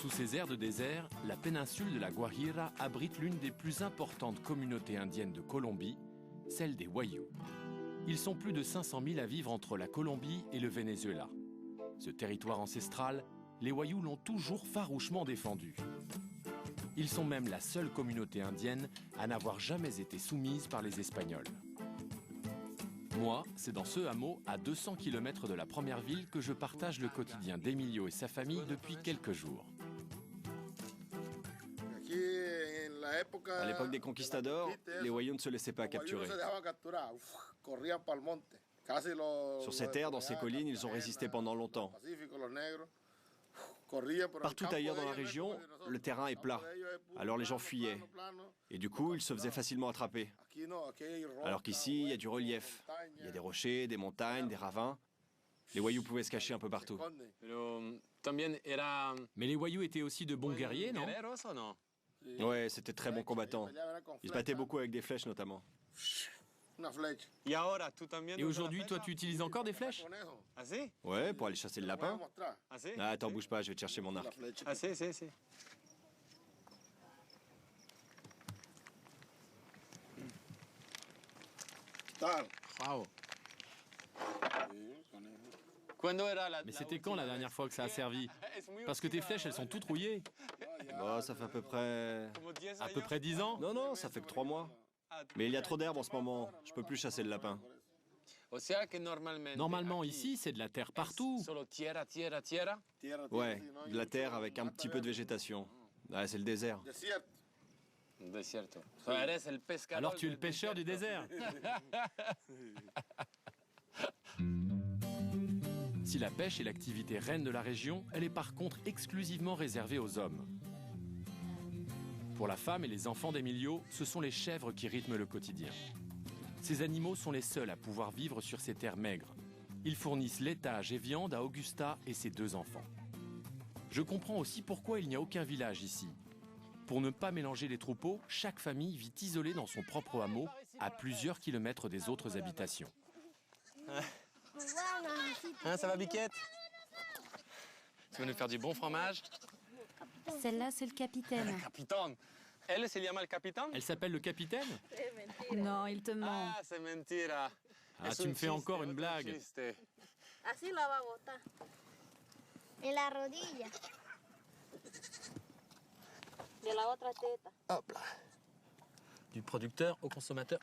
Sous ces aires de désert, la péninsule de la Guajira abrite l'une des plus importantes communautés indiennes de Colombie, celle des Wayuu. Ils sont plus de 500 000 à vivre entre la Colombie et le Venezuela. Ce territoire ancestral, les Wayuu l'ont toujours farouchement défendu. Ils sont même la seule communauté indienne à n'avoir jamais été soumise par les Espagnols. Moi, c'est dans ce hameau, à 200 km de la première ville, que je partage le quotidien d'Emilio et sa famille depuis quelques jours. À l'époque des conquistadors, les Wayuu ne se laissaient pas capturer. Sur ces terres, dans ces collines, ils ont résisté pendant longtemps. Partout ailleurs dans la région, le terrain est plat. Alors les gens fuyaient. Et du coup, ils se faisaient facilement attraper. Alors qu'ici, il y a du relief. Il y a des rochers, des montagnes, des ravins. Les Wayuu pouvaient se cacher un peu partout. Mais les Wayuu étaient aussi de bons guerriers, non? Ouais, c'était très bons combattants. Ils se battaient beaucoup avec des flèches, notamment. Et aujourd'hui, toi, tu utilises encore des flèches? Ouais, pour aller chasser le lapin. Ah, attends, bouge pas, je vais te chercher mon arc. Wow. Mais c'était quand la dernière fois que ça a servi? Parce que tes flèches, elles sont toutes rouillées. Bon, ça fait à peu près... À peu près 10 ans? Non, non, ça fait que 3 mois. Mais il y a trop d'herbe en ce moment. Je peux plus chasser le lapin. Normalement, ici, c'est de la terre partout. Ouais, de la terre avec un petit peu de végétation. Ah, c'est le désert. Alors tu es le pêcheur du désert. Si la pêche est l'activité reine de la région, elle est par contre exclusivement réservée aux hommes. Pour la femme et les enfants d'Emilio, ce sont les chèvres qui rythment le quotidien. Ces animaux sont les seuls à pouvoir vivre sur ces terres maigres. Ils fournissent laitage et viande à Augusta et ses 2 enfants. Je comprends aussi pourquoi il n'y a aucun village ici. Pour ne pas mélanger les troupeaux, chaque famille vit isolée dans son propre hameau, à plusieurs kilomètres des autres habitations. Hein, ça va, Biquette? Tu veux nous faire du bon fromage? Celle-là, c'est le capitaine. Capitaine. Elle, se llama el capitaine? Elle s'appelle le capitaine? Non, il te ment. Ah, c'est mentira. Ah, tu me fais encore une blague. Así la va a botar. En la rodilla. De la otra teta. Hop là. Du producteur au consommateur.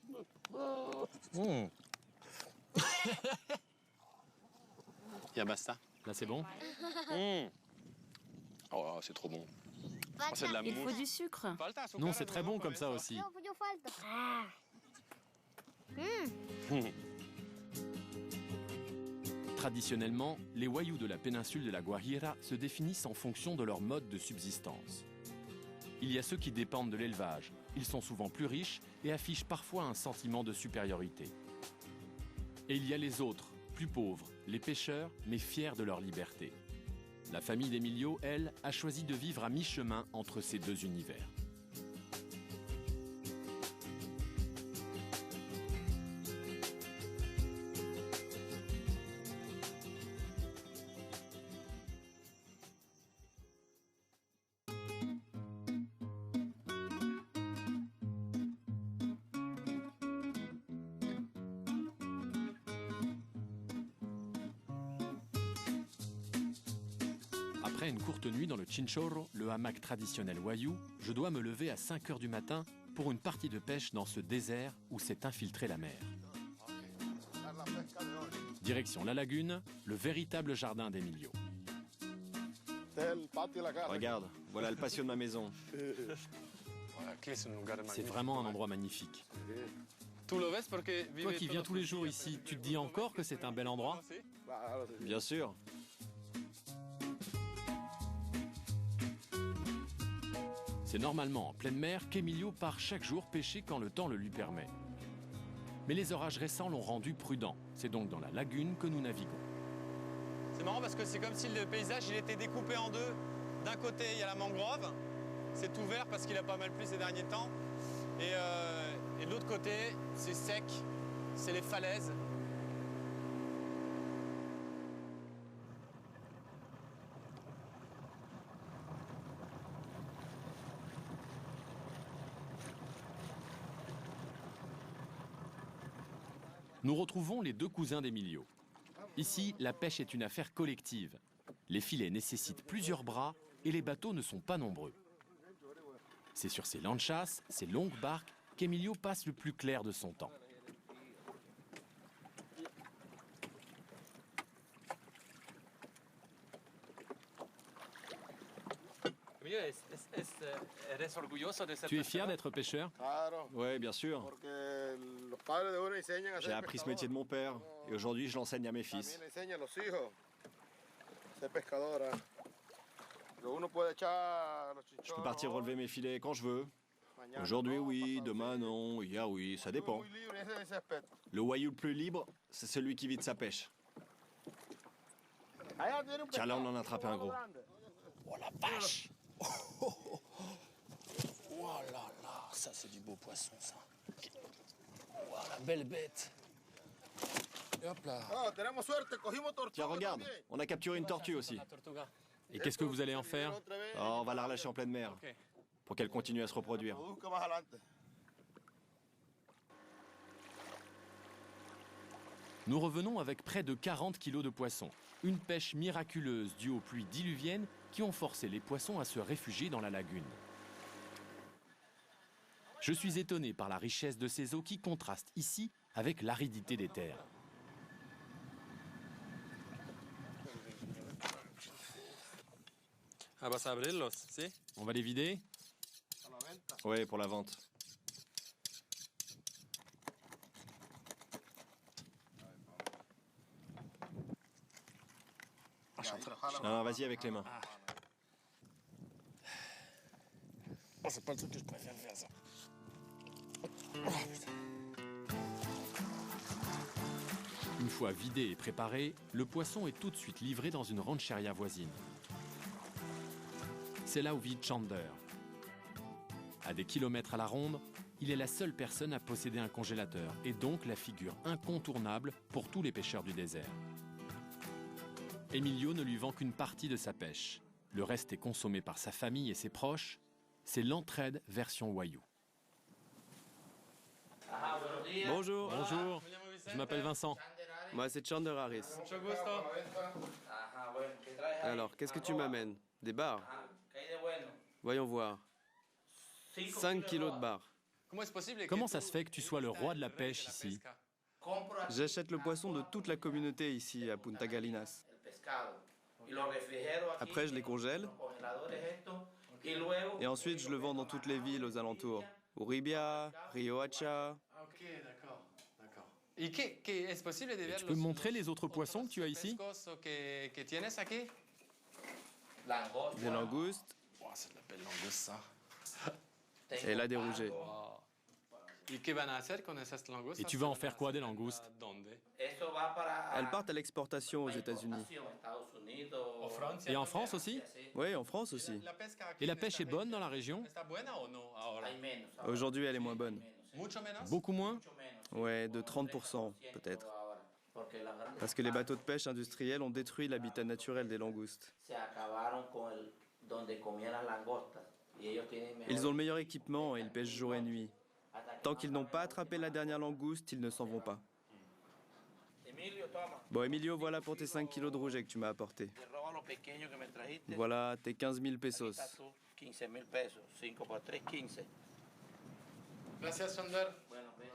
Ya basta. Là, c'est bon? Oh, c'est trop bon. Oh, c'est de la Il faut mousse. du sucre. Non, c'est très bon comme ça aussi. Yo falta. Traditionnellement, les Wayuu de la péninsule de la Guajira se définissent en fonction de leur mode de subsistance. Il y a ceux qui dépendent de l'élevage. Ils sont souvent plus riches et affichent parfois un sentiment de supériorité. Et il y a les autres, plus pauvres, les pêcheurs, mais fiers de leur liberté. La famille d'Emilio, elle, a choisi de vivre à mi-chemin entre ces 2 univers. Après une courte nuit dans le Chinchorro, le hamac traditionnel Wayuu, je dois me lever à 5 h du matin pour une partie de pêche dans ce désert où s'est infiltrée la mer. Direction la lagune, le véritable jardin d'Emilio. Regarde, voilà le patio de ma maison. C'est vraiment un endroit magnifique. Toi qui viens tous les jours ici, tu te dis encore que c'est un bel endroit? Bien sûr. C'est normalement en pleine mer qu'Emilio part chaque jour pêcher quand le temps le lui permet. Mais les orages récents l'ont rendu prudent. C'est donc dans la lagune que nous naviguons. C'est marrant parce que c'est comme si le paysage il était découpé en 2. D'un côté, il y a la mangrove. C'est ouvert parce qu'il a pas mal plu ces derniers temps. Et de l'autre côté, c'est sec. C'est les falaises. Nous retrouvons les deux cousins d'Emilio. Ici, la pêche est une affaire collective. Les filets nécessitent plusieurs bras et les bateaux ne sont pas nombreux. C'est sur ces lanchas, ces longues barques, qu'Emilio passe le plus clair de son temps. Tu es fier d'être pêcheur? Ouais, bien sûr. J'ai appris ce métier de mon père et aujourd'hui je l'enseigne à mes fils. Je peux partir relever mes filets quand je veux. Aujourd'hui oui, demain non, hier oui, ça dépend. Le wayuu le plus libre, c'est celui qui vit de sa pêche. Tiens, là on en a attrapé un gros. Oh la vache! Oh là là, ça c'est du beau poisson ça. Oh la belle bête. Et hop là. Tiens, regarde, on a capturé une tortue aussi. Et qu'est-ce que vous allez en faire? Oh, on va la relâcher en pleine mer pour qu'elle continue à se reproduire. Nous revenons avec près de 40 kilos de poissons. Une pêche miraculeuse due aux pluies diluviennes qui ont forcé les poissons à se réfugier dans la lagune. Je suis étonné par la richesse de ces eaux qui contrastent ici avec l'aridité des terres. On va les vider? Ouais, pour la vente. Non, vas-y avec les mains. Oh, c'est pas le truc que je préfère faire ça. Une fois vidé et préparé, le poisson est tout de suite livré dans une rancheria voisine. C'est là où vit Chander. À des kilomètres à la ronde, il est la seule personne à posséder un congélateur et donc la figure incontournable pour tous les pêcheurs du désert. Emilio ne lui vend qu'une partie de sa pêche. Le reste est consommé par sa famille et ses proches. C'est l'entraide version wayuu. Bonjour. Bonjour, je m'appelle Vincent. Moi, c'est Chander Harris. Alors, qu'est-ce que tu m'amènes? Des bars? Voyons voir. 5 kilos de bars. Comment ça se fait que tu sois le roi de la pêche ici? J'achète le poisson de toute la communauté ici à Punta Galinas. Après, je les congèle. Et ensuite, je le vends dans toutes les villes aux alentours. Uribia, Rio Hacha. Et tu peux me montrer les autres poissons que tu as ici? Des langoustes. Oh, c'est de la belle langouste ça. Et là, des rougets. Et tu vas en faire quoi des langoustes? Elles partent à l'exportation aux États-Unis. Et en France aussi? Oui, en France aussi. Et la pêche est bonne dans la région? Aujourd'hui, elle est moins bonne. Beaucoup moins? Ouais, de 30% peut-être. Parce que les bateaux de pêche industriels ont détruit l'habitat naturel des langoustes. Ils ont le meilleur équipement et ils pêchent jour et nuit. Tant qu'ils n'ont pas attrapé la dernière langouste, ils ne s'en vont pas. Bon, Emilio, voilà pour tes 5 kilos de rouget que tu m'as apporté. Voilà tes 15 000 pesos.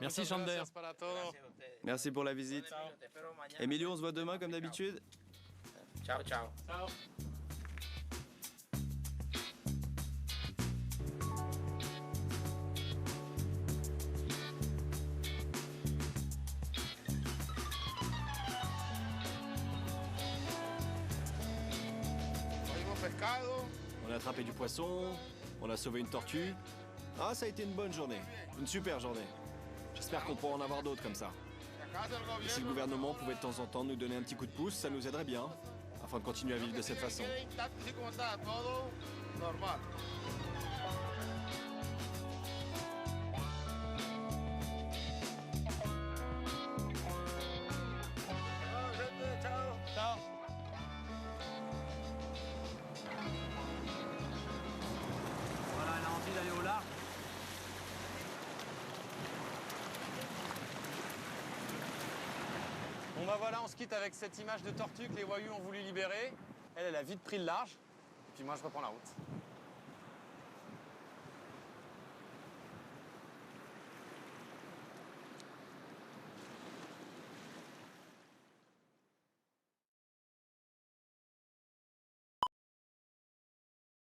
Merci Chander. Merci pour la visite. Emilio, on se voit demain comme d'habitude. Ciao, ciao. On a attrapé du poisson, on a sauvé une tortue. Ah, ça a été une bonne journée, une super journée. J'espère qu'on pourra en avoir d'autres comme ça. Et si le gouvernement pouvait de temps en temps nous donner un petit coup de pouce, ça nous aiderait bien, afin de continuer à vivre de cette façon. Voilà, elle a envie d'aller au large. voilà, on se quitte avec cette image de tortue que les Wayuu ont voulu libérer. Elle a vite pris le large. Et puis moi, je reprends la route.